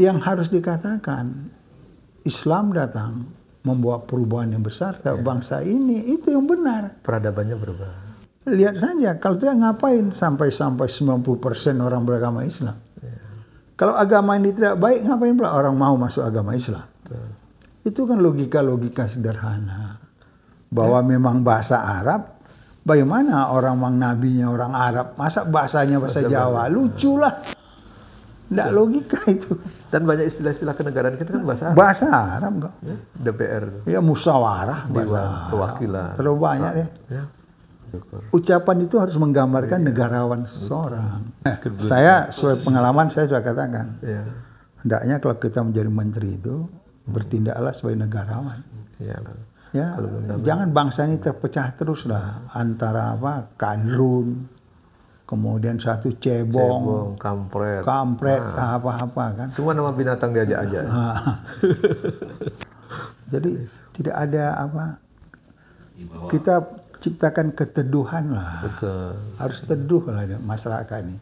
yang harus dikatakan Islam datang membawa perubahan yang besar ke bangsa ini, itu yang benar. Peradabannya berubah. Lihat saja, kalau dia ngapain sampai 90% orang beragama Islam. Kalau agama ini tidak baik, ngapain pula orang mau masuk agama Islam? Itu kan logika-logika sederhana. Bahwa memang bahasa Arab, bagaimana orang nabinya orang Arab, masa bahasanya bahasa Jawa? Lucu lah. Tidak logika itu. Dan banyak istilah-istilah kenegaraan kita kan bahasa Arab. Bahasa Arab kok. DPR. Ya musyawarah. Dewan Perwakilan. Terlalu banyak ya. Ucapan itu harus menggambarkan negarawan seseorang. Saya sesuai pengalaman saya sudah katakan. Hendaknya kalau kita menjadi menteri itu bertindaklah sebagai negarawan. Ya, jangan bangsa ini terpecah terus lah antara kadrun, kemudian satu cebong, kampret, apa-apa kan. Semua nama binatang diajak aja. Jadi tidak ada kita ciptakan keteduhan lah. Betul. Harus teduh lah masyarakat ini.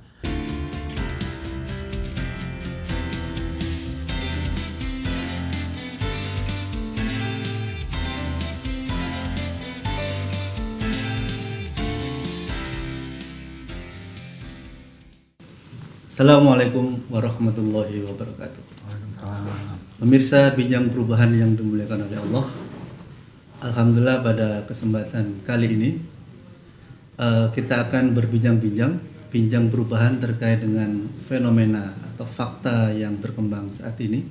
Assalamualaikum warahmatullahi wabarakatuh. Pemirsa Bincang Perubahan yang dimuliakan oleh Allah, alhamdulillah pada kesempatan kali ini kita akan bincang perubahan terkait dengan fenomena atau fakta yang berkembang saat ini,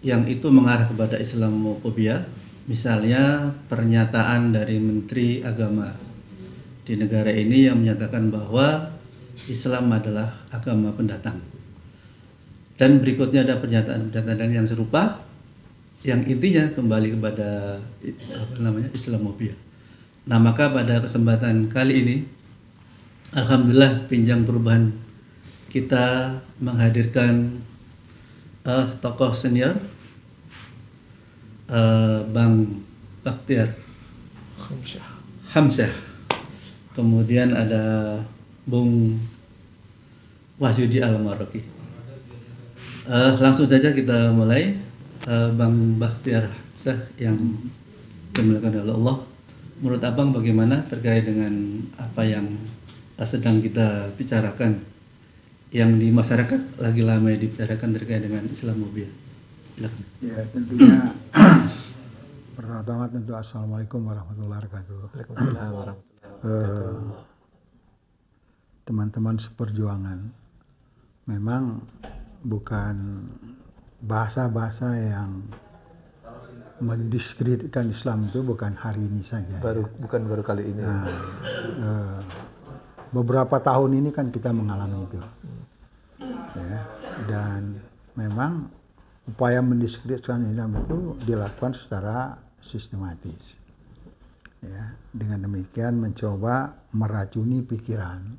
yang itu mengarah kepada Islamofobia. Misalnya pernyataan dari Menteri Agama di negara ini yang menyatakan bahwa Islam adalah agama pendatang. Dan berikutnya ada pernyataan yang serupa, yang intinya kembali kepada Islamofobia. Nah, maka pada kesempatan kali ini, alhamdulillah Bincang Perubahan kita menghadirkan tokoh senior, Bang Bakhtiar Hamzah. Kemudian ada Bung Wahyudi Al-Maroki. Langsung saja kita mulai. Bang Bakhtiar Hamzah yang dimuliakan oleh Allah, menurut Abang bagaimana terkait dengan apa yang sedang kita bicarakan, yang di masyarakat lagi lama dibicarakan terkait dengan Islamofobia? Silakan. Ya, tentunya pertama-tama tentu Assalamualaikum warahmatullahi wabarakatuh. Waalaikumsalam warahmatullahi wabarakatuh. Teman-teman seperjuangan, memang bukan bahasa-bahasa yang mendiskreditkan Islam itu bukan hari ini saja. Bukan baru kali ini. Nah, beberapa tahun ini kan kita mengalami itu, ya, dan memang upaya mendiskreditkan Islam itu dilakukan secara sistematis. Ya, dengan demikian mencoba meracuni pikiran,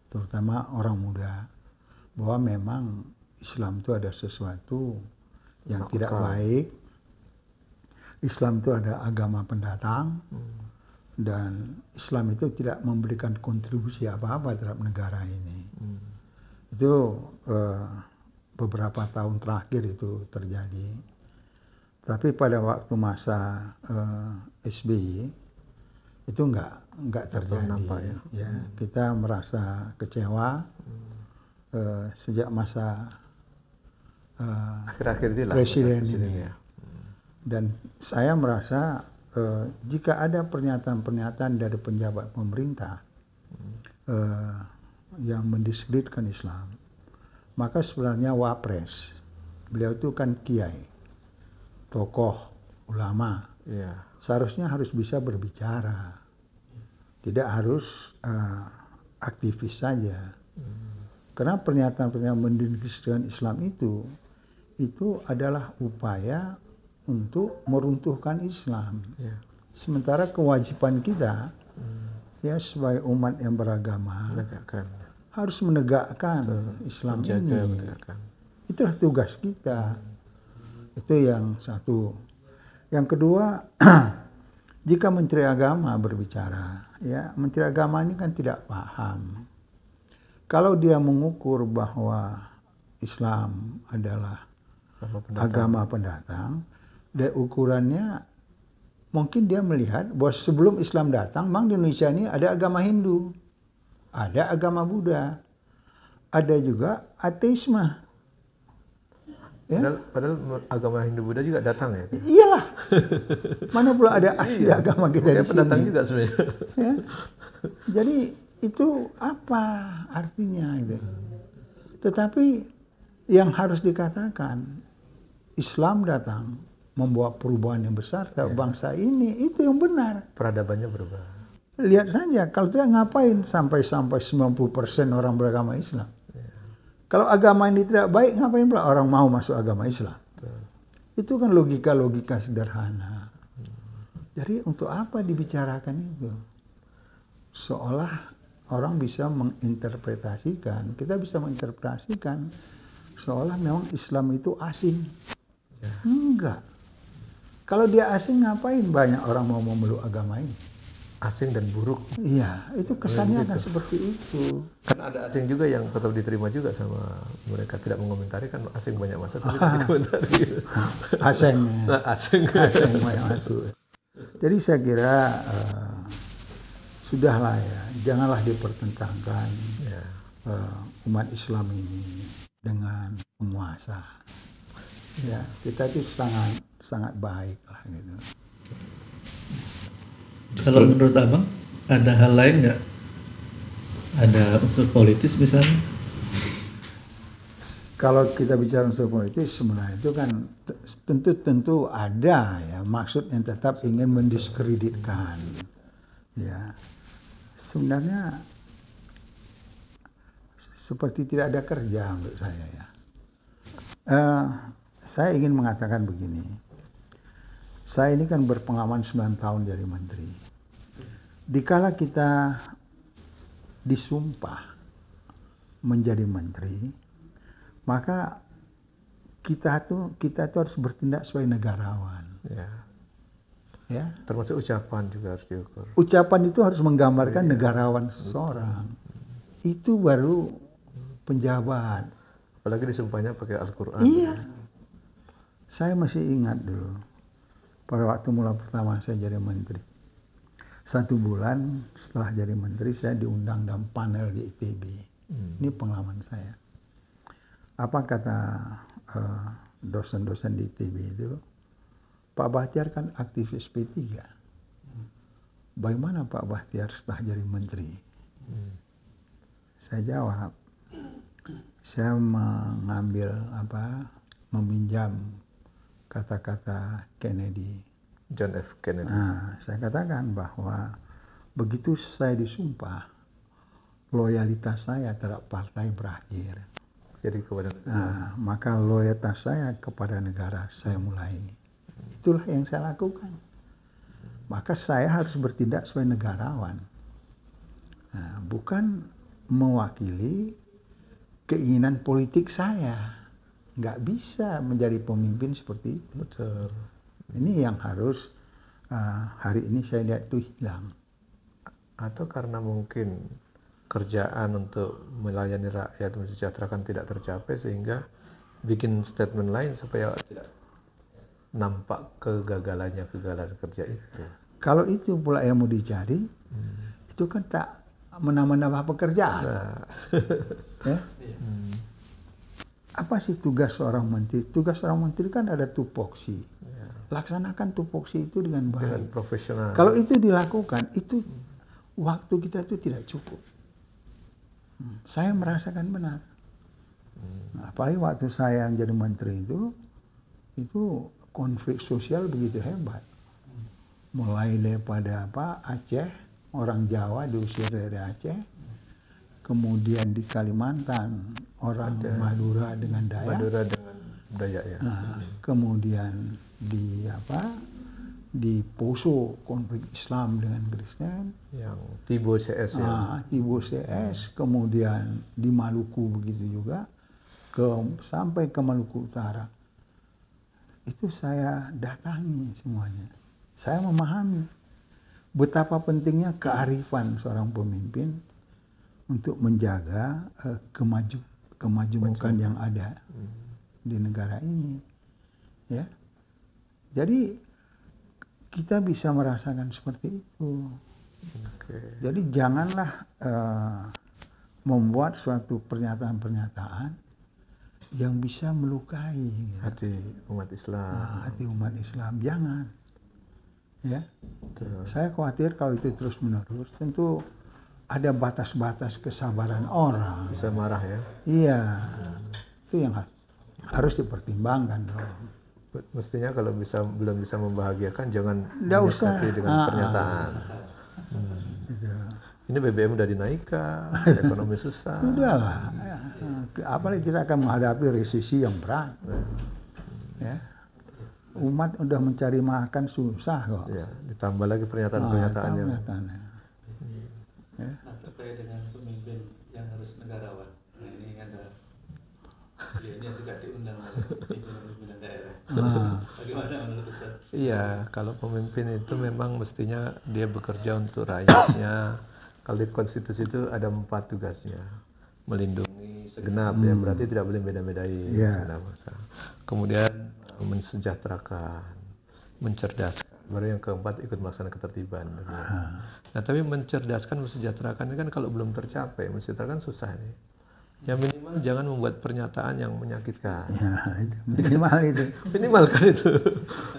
terutama orang muda, bahwa memang Islam itu ada sesuatu yang tidak baik. Islam itu ada agama pendatang, dan Islam itu tidak memberikan kontribusi apa-apa terhadap negara ini. Itu beberapa tahun terakhir itu terjadi. Tapi pada waktu masa SBY itu enggak terjadi. Ya, kita merasa kecewa sejak masa akhir-akhir presiden ini. Dan saya merasa jika ada pernyataan-pernyataan dari pejabat pemerintah yang mendiskreditkan Islam, maka sebenarnya Wapres, beliau itu kan kiai, tokoh ulama, seharusnya harus bisa berbicara, tidak harus aktivis saja. Karena pernyataan-pernyataan mendiskreditkan Islam itu adalah upaya untuk meruntuhkan Islam. Sementara kewajiban kita ya sebagai umat yang beragama harus menegakkan Islam ini. Itulah tugas kita. Itu yang satu. Yang kedua, jika Menteri Agama berbicara, ya Menteri Agama ini kan tidak paham. Kalau dia mengukur bahwa Islam adalah Sama pendatang. agama pendatang, dan ukurannya mungkin dia melihat bahwa sebelum Islam datang, memang di Indonesia ini ada agama Hindu, ada agama Buddha, ada juga ateisme. Ya? Padahal agama Hindu Buddha juga datang ya. Iyalah, mana pula ada asli agama kita di Kayak pendatang sini. juga sebenarnya. Ya? Jadi itu apa artinya itu? Tetapi yang harus dikatakan, Islam datang membawa perubahan yang besar terhadap bangsa ini, itu yang benar. Peradabannya berubah. Lihat saja, kalau tidak ngapain sampai 90% orang beragama Islam. Kalau agama ini tidak baik, ngapain pula orang mau masuk agama Islam? Itu kan logika-logika sederhana. Jadi untuk apa dibicarakan itu? Seolah orang bisa menginterpretasikan, kita bisa menginterpretasikan seolah memang Islam itu asing. Enggak. Kalau dia asing, ngapain banyak orang mau memeluk agama ini? Asing dan buruk. Iya, itu kesannya akan seperti itu. Kan ada asing juga yang tetap diterima juga sama mereka, tidak mengomentari, kan asing banyak masuk tapi tidak dikomentari. Asing. Nah, asing. Asing banyak masuk. Jadi saya kira sudahlah ya, janganlah dipertentangkan Ya. umat Islam ini dengan penguasa. Ya, kita itu sangat baik lah gitu. Kalau menurut abang ada hal lain nggak? Ada unsur politis misalnya? Kalau kita bicara unsur politis, sebenarnya itu kan tentu ada ya maksud yang tetap ingin mendiskreditkan. Ya, sebenarnya seperti tidak ada kerja menurut saya ya. Saya ingin mengatakan begini. Saya ini kan berpengalaman 9 tahun jadi menteri. Dikala kita disumpah menjadi menteri, maka kita tuh harus bertindak sebagai negarawan. Ya. Ya. Termasuk ucapan juga harus diukur. Ucapan itu harus menggambarkan negarawan seseorang. Itu baru penjabat. Apalagi disumpahnya pakai Al-Quran. Iya. Saya masih ingat dulu, pada waktu mula pertama saya jadi menteri. 1 bulan setelah jadi menteri, saya diundang dalam panel di ITB. Ini pengalaman saya. Apa kata dosen-dosen di ITB itu, Pak Bahtiar kan aktivis P3. Bagaimana Pak Bahtiar setelah jadi menteri? Saya jawab, saya meminjam kata-kata Kennedy. John F. Kennedy. Nah, saya katakan bahwa begitu saya disumpah, loyalitas saya terhadap partai berakhir. Jadi kepada Nah, maka loyalitas saya kepada negara saya mulai. Itulah yang saya lakukan. Maka saya harus bertindak sebagai negarawan. Nah, bukan mewakili keinginan politik saya. Nggak bisa menjadi pemimpin seperti itu. Betul. Ini yang harus hari ini saya lihat itu hilang. Atau karena mungkin kerjaan untuk melayani rakyat, mensejahterakan tidak tercapai, sehingga bikin statement lain supaya tidak nampak kegagalan kerja itu. Kalau itu pula yang mau dicari, itu kan tak menambah pekerjaan. Nah, Ya? Apa sih tugas seorang menteri? Tugas seorang menteri kan ada tupoksi. Laksanakan tupoksi itu dengan dengan baik. profesional. Kalau itu dilakukan, itu waktu kita itu tidak cukup. Saya merasakan benar. Nah, apalagi waktu saya yang jadi menteri itu konflik sosial begitu hebat. Mulai daripada Aceh, orang Jawa diusir dari Aceh, kemudian di Kalimantan orang Madura dengan Dayak, Madura dengan Dayak ya. nah, kemudian di Poso konflik Islam dengan Kristen, Yang Tibo CS ya. Tibo CS, kemudian di Maluku begitu juga, sampai ke Maluku Utara. Itu saya datangi semuanya. Saya memahami betapa pentingnya kearifan seorang pemimpin untuk menjaga kemajemukan yang ada di negara ini, ya. Jadi kita bisa merasakan seperti itu. Oke. Jadi janganlah membuat suatu pernyataan-pernyataan yang bisa melukai ya, Hati umat Islam. hati umat Islam. Jangan, ya. Betul. Saya khawatir kalau itu terus menerus, tentu ada batas-batas kesabaran orang. Bisa marah ya. Iya, itu yang harus dipertimbangkan dong. Mestinya kalau belum bisa membahagiakan, jangan Nggak usah. menyakiti dengan pernyataan. Gitu. Ini BBM udah dinaikkan, ekonomi susah. Sudahlah, ya. Apalagi kita akan menghadapi resesi yang berat. Ya. Umat udah mencari makan susah kok. Ya, ditambah lagi pernyataan-pernyataan yang Pernyataan. Ya. Nah, terkait dengan pemimpin yang harus negarawan. Nah, ini ada ini juga diundang oleh pimpinan daerah. Bagaimana menurut Ustaz? Iya, kalau pemimpin itu memang mestinya dia bekerja untuk rakyatnya. Kalau di konstitusi itu ada 4 tugasnya. Melindungi segenap ya, berarti tidak boleh beda-bedain. Iya. segenap bangsa. Kemudian mensejahterakan, mencerdaskan. Baru yang keempat ikut melaksanakan ketertiban. Nah, tapi mencerdaskan, mensejahterakan ini kan kalau belum tercapai, mensejahterakan susah nih. Ya minimal jangan membuat pernyataan yang menyakitkan. Ya, itu minimal itu. Minimal kan itu.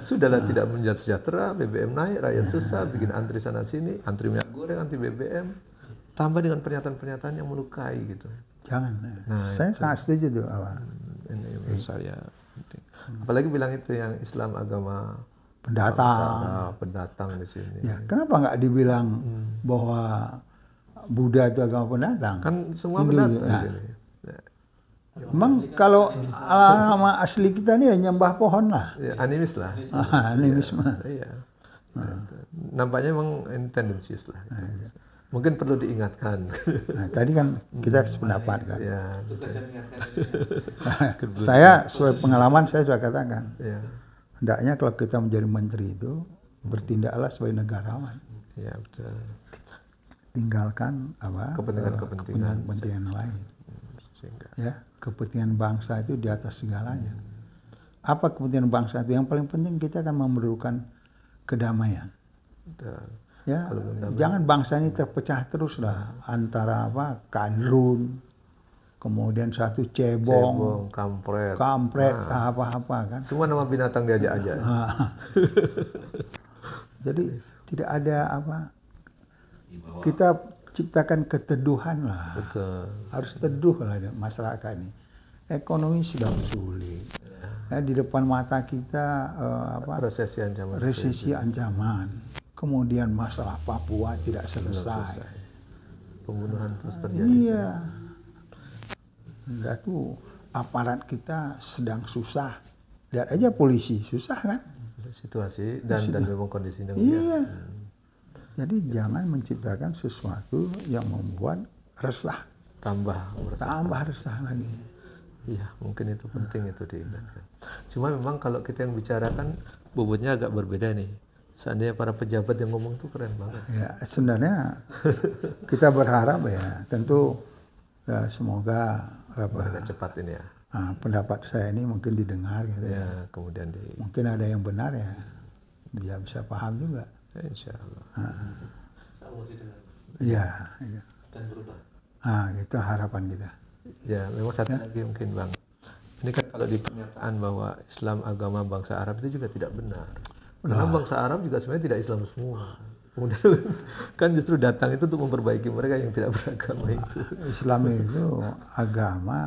Sudahlah tidak menjadi sejahtera, BBM naik, rakyat susah, bikin antri sana sini, antri minyak goreng, anti BBM. Tambah dengan pernyataan-pernyataan yang melukai gitu. Jangan. Nah, Saya itu. sangat setuju tuh awal. Ini menurut saya penting. Apalagi bilang itu yang Islam agama Pendatang. bangsa, pendatang di sini. Ya, kenapa nggak dibilang bahwa Buddha itu agama pendatang? Kan semua Hindu, pendatang nah. di sini. Ya, Emang kalau agama asli kita nih ya nyembah pohon lah. ya, animis lah. Animisme. Iya. Nampaknya memang ini tendensius lah. Mungkin perlu diingatkan. Nah, tadi kan kita sependapat kan. Ya, Tugas yang mengingatkan Saya sesuai pengalaman saya sudah katakan, ya, hendaknya kalau kita menjadi menteri itu bertindaklah sebagai negarawan, ya betul. tinggalkan apa Kepentingan-kepentingan. kepentingan lain. Sehingga Ya, kepentingan bangsa itu di atas segalanya. Apa kepentingan bangsa itu? Yang paling penting kita akan memerlukan kedamaian. betul. Ya, Kalau belum damai. jangan bangsa ini terpecah terus lah antara apa kadrun, kemudian satu cebong, Kampret. kampret, Nah, apa-apa kan. semua nama binatang diajak aja. Ah. Jadi tidak ada apa, kita ciptakan keteduhan lah. Betul. Harus teduh lah masyarakat ini. Ekonomi sedang sulit. Ya, di depan mata kita Resesi ancaman. resesi ancaman. Kemudian masalah Papua tidak selesai. Pembunuhan terus terjadi. Iya. Enggak tuh aparat kita sedang susah. Lihat aja polisi susah kan? Situasi dan memang kondisi yang Iya. Jadi jangan menciptakan sesuatu yang membuat resah, tambah. resah lagi. Iya, mungkin itu penting itu diingatkan. Cuma memang kalau kita yang bicarakan bobotnya agak berbeda nih. Seandainya para pejabat yang ngomong tuh keren banget. Ya, sebenarnya kita berharap ya, tentu ya, semoga Mereka cepat ini ya. pendapat saya ini mungkin didengar gitu ya. Ya, kemudian Mungkin ada yang benar ya, dia bisa paham juga. ya, insya Allah. Allah didengar Iya, iya. dan berubah. Itu harapan kita. Ya, memang satu lagi mungkin Bang. Ini kan kalau di pernyataan bahwa Islam agama bangsa Arab itu juga tidak benar. Karena bangsa Arab juga sebenarnya tidak Islam semua. Kemudian kan justru datang itu untuk memperbaiki mereka yang tidak beragama itu. Islam itu agama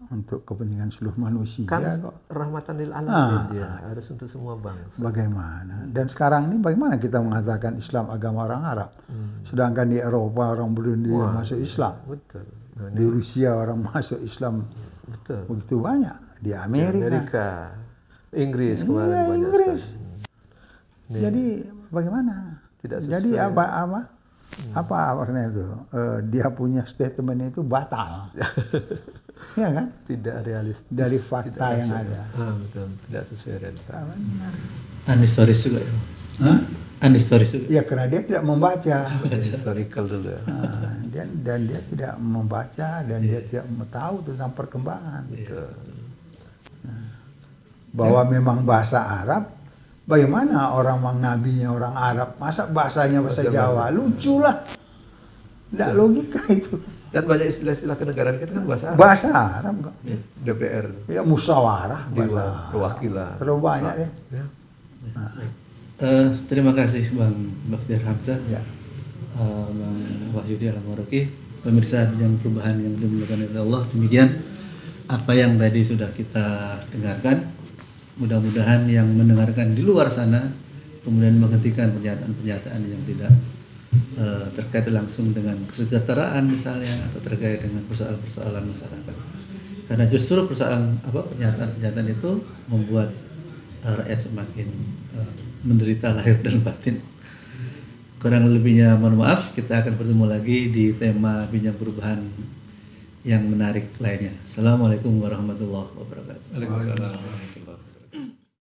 untuk kepentingan seluruh manusia Kan kok. rahmatan lil alamin dia, harus untuk semua bangsa. Bagaimana? Dan sekarang ini bagaimana kita mengatakan Islam agama orang Arab? Sedangkan di Eropa orang Burundi masuk Islam. Betul. Nah, Di Rusia orang masuk Islam betul. begitu banyak. Di Di Amerika. Inggris kemarin Iya, banyak Inggris. sekali. Nih, Jadi bagaimana? Tidak sesuai. Jadi apa maksudnya itu? Dia punya statement itu batal. Iya kan? tidak realistis Dari fakta tidak yang sesuai. ada. Betul, tidak sesuai realita. Nah, Benar. Historis juga ya. Hah? Unhistoris. Ya karena dia tidak membaca. Historical dulu ya. Nah, dan dia tidak membaca dan dia tidak tahu tentang perkembangan. Bahwa memang bahasa Arab, bagaimana orang nabinya orang Arab, masa bahasanya bahasa Jawa, lucu lah, tidak logika itu. Dan banyak istilah-istilah kenegaraan kita kan bahasa Arab. Bahasa Arab kok. DPR, Ya musyawarah, Dewan bahasa Perwakilan. terlalu banyak ya. Ya. Terima kasih Bang Bakhtiar Hamzah, Ya. Bang Wahyudi Al-Maroki, pemirsa Bincang Perubahan yang dimuliakan oleh Allah. Demikian apa yang tadi sudah kita dengarkan. Mudah-mudahan yang mendengarkan di luar sana kemudian menghentikan pernyataan-pernyataan yang tidak terkait langsung dengan kesejahteraan misalnya, atau terkait dengan persoalan-persoalan masyarakat. Karena justru pernyataan-pernyataan itu membuat rakyat semakin menderita lahir dan batin. Kurang lebihnya mohon maaf, kita akan bertemu lagi di tema Bincang Perubahan yang menarik lainnya. Assalamualaikum warahmatullahi wabarakatuh. Waalaikumsalam.